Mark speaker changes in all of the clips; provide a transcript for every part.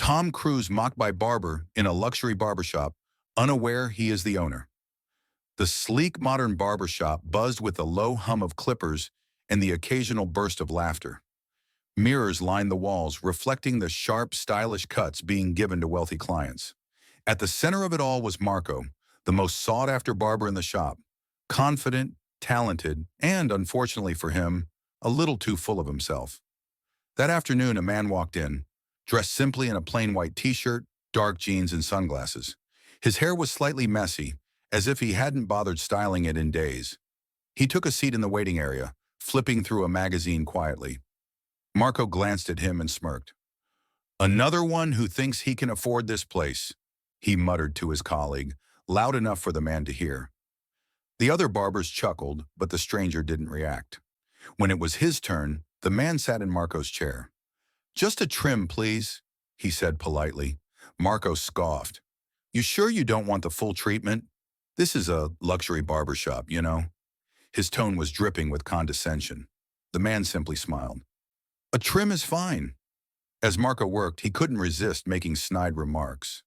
Speaker 1: Tom Cruise mocked by barber in a luxury barbershop, unaware he is the owner. The sleek modern barbershop buzzed with the low hum of clippers and the occasional burst of laughter. Mirrors lined the walls, reflecting the sharp, stylish cuts being given to wealthy clients. At the center of it all was Marco, the most sought-after barber in the shop. Confident, talented, and, unfortunately for him, a little too full of himself. That afternoon, a man walked in, dressed simply in a plain white t-shirt, dark jeans, and sunglasses. His hair was slightly messy, as if he hadn't bothered styling it in days. He took a seat in the waiting area, flipping through a magazine quietly. Marco glanced at him and smirked. "Another one who thinks he can afford this place," he muttered to his colleague, loud enough for the man to hear. The other barbers chuckled, but the stranger didn't react. When it was his turn, the man sat in Marco's chair. "Just a trim, please," he said politely. Marco scoffed. "You sure you don't want the full treatment? This is a luxury barbershop, you know." His tone was dripping with condescension. The man simply smiled. "A trim is fine." As Marco worked, he couldn't resist making snide remarks.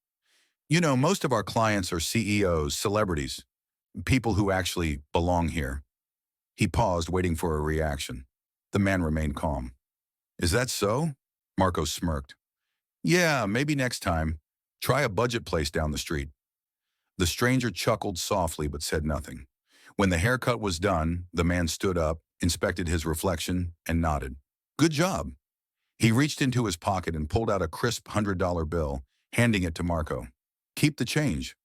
Speaker 1: "You know, most of our clients are CEOs, celebrities, people who actually belong here." He paused, waiting for a reaction. The man remained calm. "Is that so?" Marco smirked. "Yeah, maybe next time. Try a budget place down the street." The stranger chuckled softly but said nothing. When the haircut was done, the man stood up, inspected his reflection, and nodded. "Good job." He reached into his pocket and pulled out a crisp $100 bill, handing it to Marco. "Keep the change."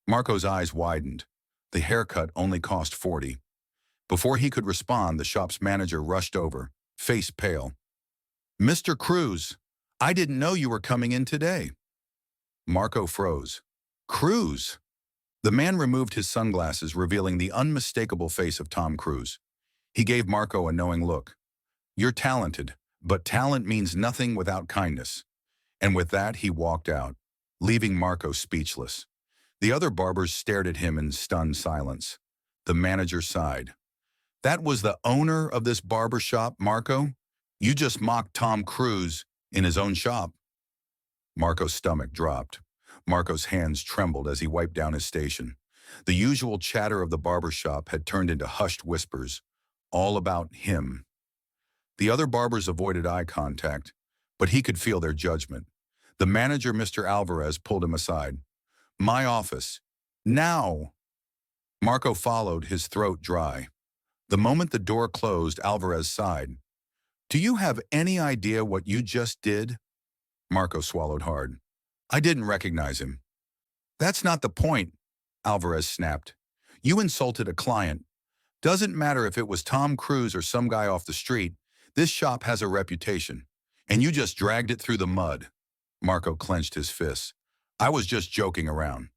Speaker 1: Marco's eyes widened. The haircut only cost $40. Before he could respond, the shop's manager rushed over, face pale. "Mr. Cruise, I didn't know you were coming in today." Marco froze. "Cruise?" The man removed his sunglasses, revealing the unmistakable face of Tom Cruise. He gave Marco a knowing look. "You're talented, but talent means nothing without kindness." And with that, he walked out, leaving Marco speechless. The other barbers stared at him in stunned silence. The manager sighed. "That was the owner of this barber shop, Marco? You just mocked Tom Cruise in his own shop." Marco's stomach dropped. Marco's hands trembled as he wiped down his station. The usual chatter of the barber shop had turned into hushed whispers, all about him. The other barbers avoided eye contact, but he could feel their judgment. The manager, Mr. Alvarez, pulled him aside. "My office. Now!" Marco followed, his throat dry. The moment the door closed, Alvarez sighed. "Do you have any idea what you just did?" Marco swallowed hard. "I didn't recognize him." "That's not the point," Alvarez snapped. "You insulted a client. Doesn't matter if it was Tom Cruise or some guy off the street. This shop has a reputation, and you just dragged it through the mud." Marco clenched his fists. "I was just joking around."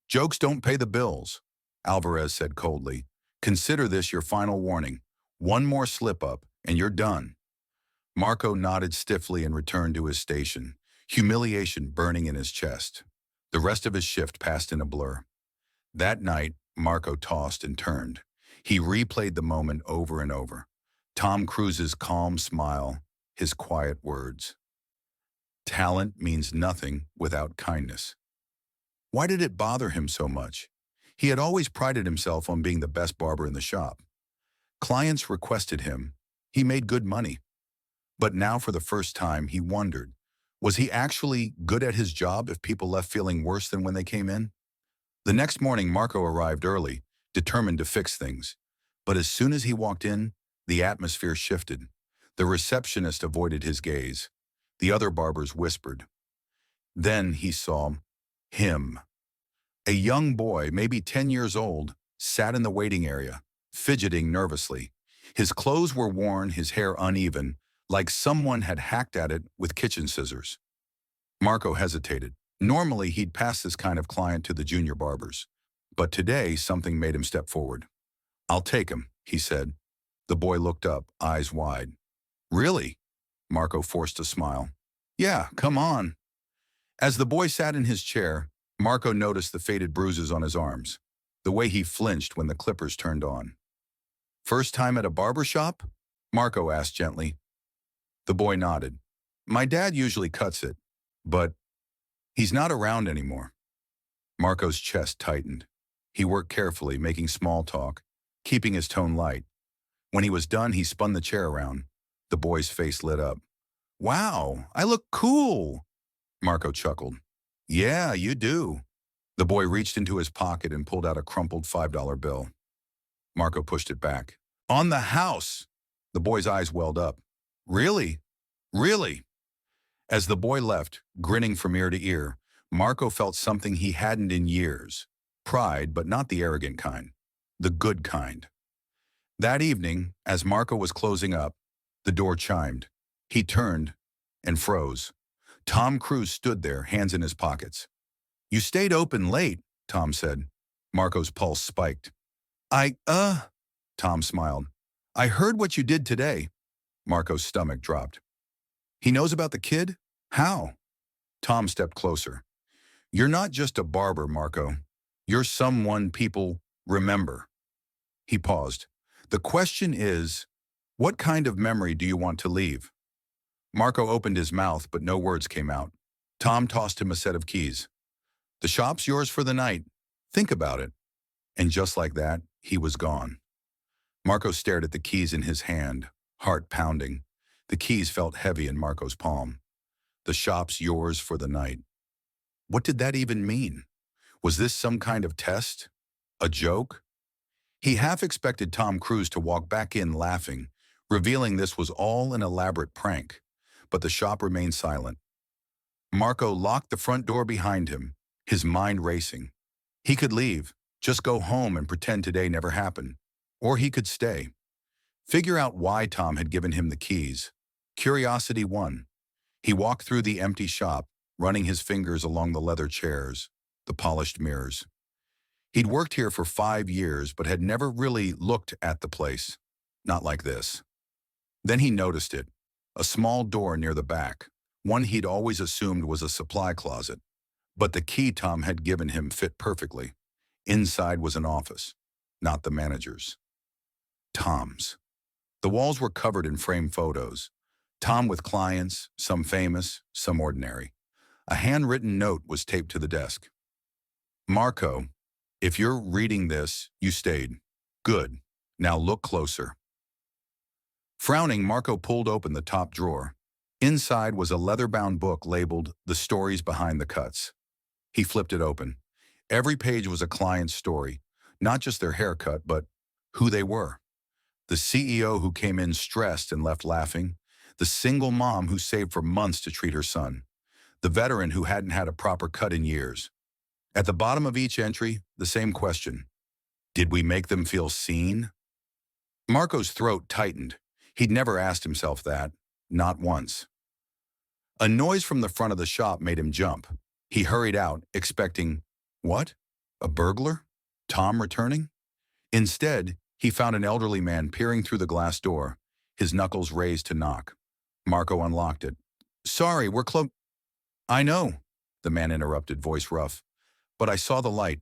Speaker 1: "Jokes don't pay the bills," Alvarez said coldly. "Consider this your final warning. One more slip-up, and you're done." Marco nodded stiffly and returned to his station, humiliation burning in his chest. The rest of his shift passed in a blur. That night, Marco tossed and turned. He replayed the moment over and over. Tom Cruise's calm smile, his quiet words. Talent means nothing without kindness. Why did it bother him so much? He had always prided himself on being the best barber in the shop. Clients requested him. He made good money. But now for the first time, he wondered, was he actually good at his job if people left feeling worse than when they came in? The next morning, Marco arrived early, determined to fix things. But as soon as he walked in, the atmosphere shifted. The receptionist avoided his gaze. The other barbers whispered. Then he saw him. A young boy, maybe 10 years old, sat in the waiting area, fidgeting nervously. His clothes were worn, his hair uneven, like someone had hacked at it with kitchen scissors. Marco hesitated. Normally, he'd pass this kind of client to the junior barbers. But today, something made him step forward. "I'll take him," he said. The boy looked up, eyes wide. "Really?" Marco forced a smile. "Yeah, come on." As the boy sat in his chair, Marco noticed the faded bruises on his arms, the way he flinched when the clippers turned on. "First time at a barber shop?" Marco asked gently. The boy nodded. "My dad usually cuts it, But he's not around anymore. Marco's chest tightened. He worked carefully, making small talk, keeping his tone light. When he was done, he spun the chair around. The boy's face lit up. Wow, I look cool, Marco chuckled. Yeah, you do. The boy reached into his pocket and pulled out a crumpled $5 bill. Marco pushed it back. On the house! The boy's eyes welled up. Really? Really? As the boy left, grinning from ear to ear, Marco felt something he hadn't in years. Pride, but not the arrogant kind. The good kind. That evening, as Marco was closing up, the door chimed. He turned and froze. Tom Cruise stood there, hands in his pockets. You stayed open late, Tom said. Marco's pulse spiked. Tom smiled. I heard what you did today. Marco's stomach dropped. He knows about the kid? How? Tom stepped closer. You're not just a barber, Marco. You're someone people remember. He paused. The question is, what kind of memory do you want to leave? Marco opened his mouth, but no words came out. Tom tossed him a set of keys. The shop's yours for the night. Think about it. And just like that, he was gone. Marco stared at the keys in his hand, heart pounding. The keys felt heavy in Marco's palm. The shop's yours for the night. What did that even mean? Was this some kind of test? A joke? He half expected Tom Cruise to walk back in laughing, revealing this was all an elaborate prank. But the shop remained silent. Marco locked the front door behind him, his mind racing. He could leave, just go home and pretend today never happened. Or he could stay. Figure out why Tom had given him the keys. Curiosity won. He walked through the empty shop, running his fingers along the leather chairs, the polished mirrors. He'd worked here for 5 years, but had never really looked at the place. Not like this. Then he noticed it. A small door near the back, one he'd always assumed was a supply closet. But the key Tom had given him fit perfectly. Inside was an office, not the manager's. Tom's. The walls were covered in framed photos. Tom with clients, some famous, some ordinary. A handwritten note was taped to the desk. Marco, if you're reading this, you stayed. Good. Now look closer. Frowning, Marco pulled open the top drawer. Inside was a leather-bound book labeled The Stories Behind the Cuts. He flipped it open. Every page was a client's story, not just their haircut, but who they were. The CEO who came in stressed and left laughing. The single mom who saved for months to treat her son. The veteran who hadn't had a proper cut in years. At the bottom of each entry, the same question. Did we make them feel seen? Marco's throat tightened. He'd never asked himself that, not once. A noise from the front of the shop made him jump. He hurried out, expecting, what? A burglar? Tom returning? Instead, he found an elderly man peering through the glass door, his knuckles raised to knock. Marco unlocked it. Sorry, we're close. I know, the man interrupted, voice rough. But I saw the light.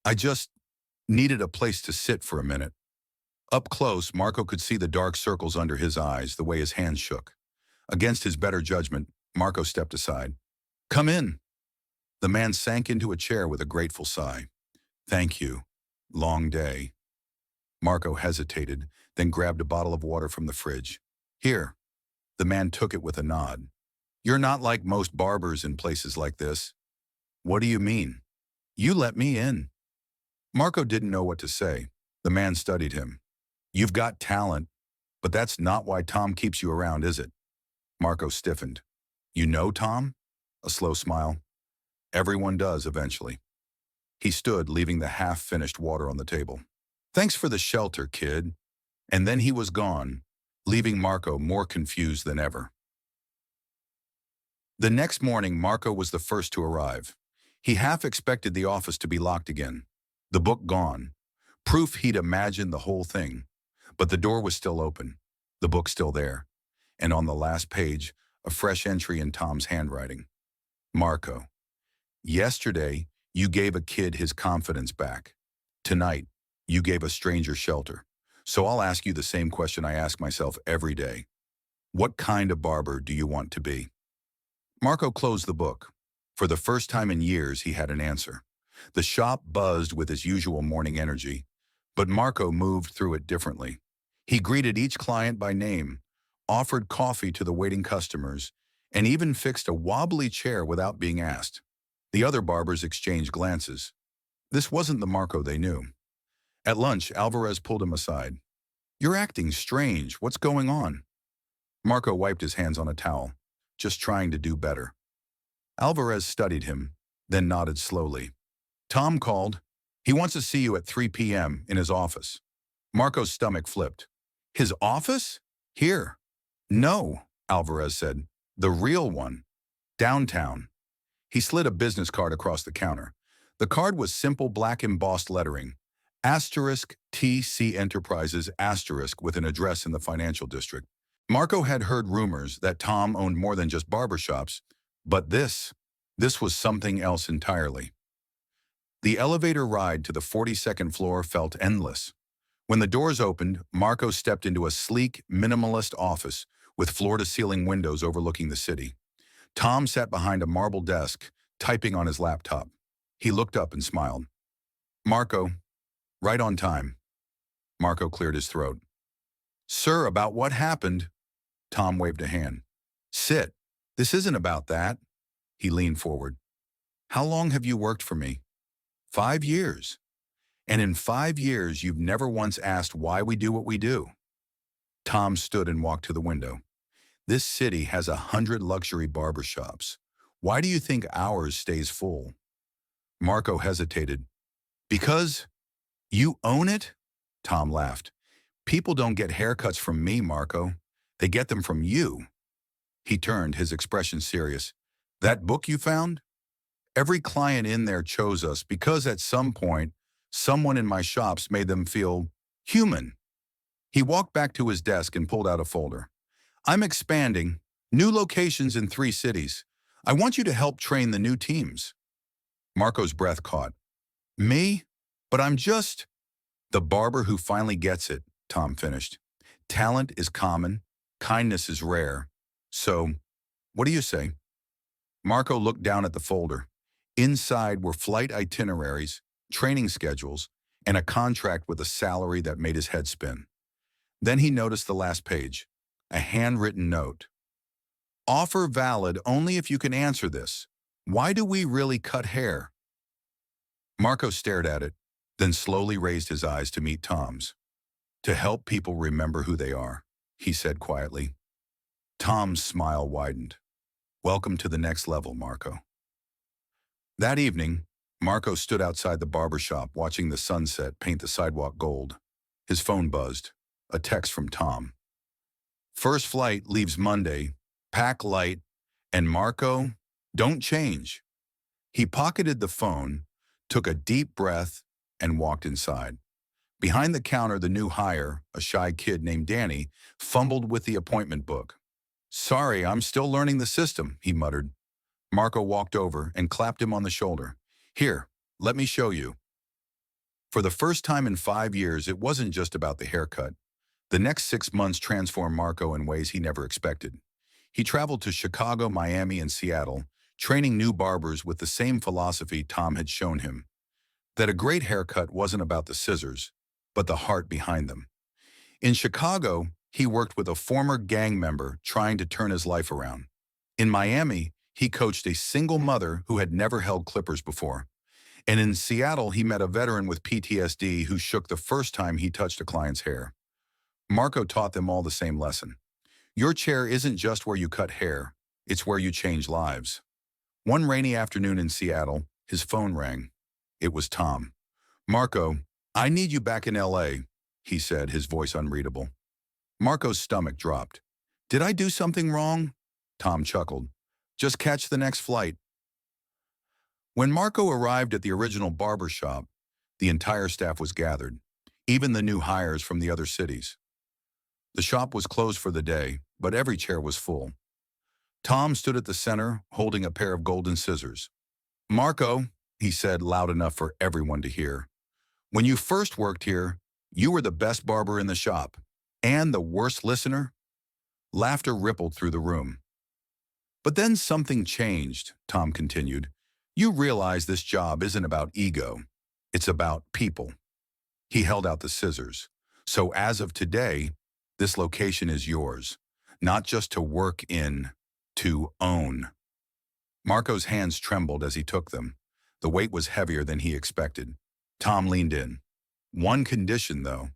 Speaker 1: I just needed a place to sit for a minute. Up close, Marco could see the dark circles under his eyes, the way his hands shook. Against his better judgment, Marco stepped aside. Come in. The man sank into a chair with a grateful sigh. Thank you. Long day. Marco hesitated, then grabbed a bottle of water from the fridge. Here. The man took it with a nod. You're not like most barbers in places like this. What do you mean? You let me in. Marco didn't know what to say. The man studied him. You've got talent, but that's not why Tom keeps you around, is it? Marco stiffened. You know Tom? A slow smile. Everyone does eventually. He stood, leaving the half-finished water on the table. Thanks for the shelter, kid. And then he was gone, leaving Marco more confused than ever. The next morning, Marco was the first to arrive. He half expected the office to be locked again. The book gone. Proof he'd imagined the whole thing. But the door was still open. The book still there. And on the last page, a fresh entry in Tom's handwriting. Marco. Yesterday, you gave a kid his confidence back. Tonight, you gave a stranger shelter. So I'll ask you the same question I ask myself every day. What kind of barber do you want to be? Marco closed the book. For the first time in years, he had an answer. The shop buzzed with his usual morning energy, but Marco moved through it differently. He greeted each client by name, offered coffee to the waiting customers, and even fixed a wobbly chair without being asked. The other barbers exchanged glances. This wasn't the Marco they knew. At lunch, Alvarez pulled him aside. "You're acting strange. What's going on?" Marco wiped his hands on a towel, just trying to do better. Alvarez studied him, then nodded slowly. "Tom called. He wants to see you at 3 p.m. in his office." Marco's stomach flipped. "His office? Here?" "No," Alvarez said. "The real one. Downtown." He slid a business card across the counter. The card was simple black embossed lettering. Asterisk TC Enterprises asterisk with an address in the financial district. Marco had heard rumors that Tom owned more than just barbershops, but this was something else entirely. The elevator ride to the 42nd floor felt endless. When the doors opened, Marco stepped into a sleek, minimalist office with floor-to-ceiling windows overlooking the city. Tom sat behind a marble desk, typing on his laptop. He looked up and smiled. "Marco, right on time." Marco cleared his throat. "Sir, about what happened?" Tom waved a hand. "Sit. This isn't about that." He leaned forward. "How long have you worked for me?" 5 years. And in 5 years, you've never once asked why we do what we do." Tom stood and walked to the window. "This city has 100 luxury barbershops. Why do you think ours stays full?" Marco hesitated. "Because you own it?" Tom laughed. "People don't get haircuts from me, Marco. They get them from you." He turned, his expression serious. "That book you found? Every client in there chose us because at some point, someone in my shops made them feel human." He walked back to his desk and pulled out a folder. "I'm expanding. New locations in 3 cities. I want you to help train the new teams." Marco's breath caught. "Me? But I'm just—" "The barber who finally gets it," Tom finished. "Talent is common. Kindness is rare. So, what do you say?" Marco looked down at the folder. Inside were flight itineraries, training schedules, and a contract with a salary that made his head spin. Then he noticed the last page, a handwritten note. "Offer valid only if you can answer this. Why do we really cut hair?" Marco stared at it, then slowly raised his eyes to meet Tom's. "To help people remember who they are," he said quietly. Tom's smile widened. "Welcome to the next level, Marco." That evening, Marco stood outside the barbershop watching the sunset paint the sidewalk gold. His phone buzzed. A text from Tom. "First flight leaves Monday. Pack light. And Marco, don't change." He pocketed the phone, took a deep breath, and walked inside. Behind the counter, the new hire, a shy kid named Danny, fumbled with the appointment book. "Sorry, I'm still learning the system," he muttered. Marco walked over and clapped him on the shoulder. "Here, let me show you." For the first time in 5 years, it wasn't just about the haircut. The next 6 months transformed Marco in ways he never expected. He traveled to Chicago, Miami, and Seattle, training new barbers with the same philosophy Tom had shown him. That a great haircut wasn't about the scissors, but the heart behind them. In Chicago, he worked with a former gang member trying to turn his life around. In Miami, he coached a single mother who had never held clippers before. And in Seattle, he met a veteran with PTSD who shook the first time he touched a client's hair. Marco taught them all the same lesson. Your chair isn't just where you cut hair, it's where you change lives. One rainy afternoon in Seattle, his phone rang. It was Tom. "Marco, I need you back in LA, he said, his voice unreadable. Marco's stomach dropped. "Did I do something wrong?" Tom chuckled. "Just catch the next flight." When Marco arrived at the original barber shop, the entire staff was gathered, even the new hires from the other cities. The shop was closed for the day, but every chair was full. Tom stood at the center, holding a pair of golden scissors. "Marco," he said loud enough for everyone to hear, "when you first worked here, you were the best barber in the shop. And the worst listener?" Laughter rippled through the room. But then something changed, Tom continued. You realize this job isn't about ego. It's about people. He held out the scissors. So as of today, this location is yours. Not just to work in, to own. Marco's hands trembled as he took them. The weight was heavier than he expected. Tom leaned in. One condition, though.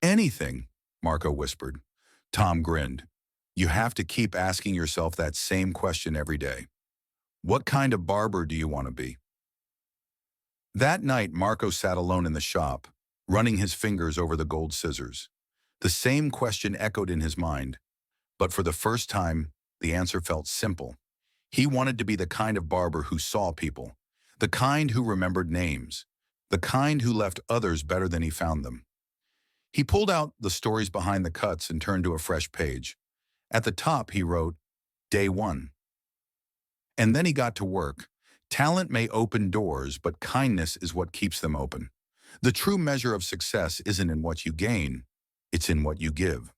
Speaker 1: Anything, Marco whispered. Tom grinned. You have to keep asking yourself that same question every day. What kind of barber do you want to be? That night, Marco sat alone in the shop, running his fingers over the gold scissors. The same question echoed in his mind, but for the first time, the answer felt simple. He wanted to be the kind of barber who saw people, the kind who remembered names, the kind who left others better than he found them. He pulled out the stories behind the cuts and turned to a fresh page. At the top, he wrote, Day 1. And then he got to work. Talent may open doors, but kindness is what keeps them open. The true measure of success isn't in what you gain, it's in what you give.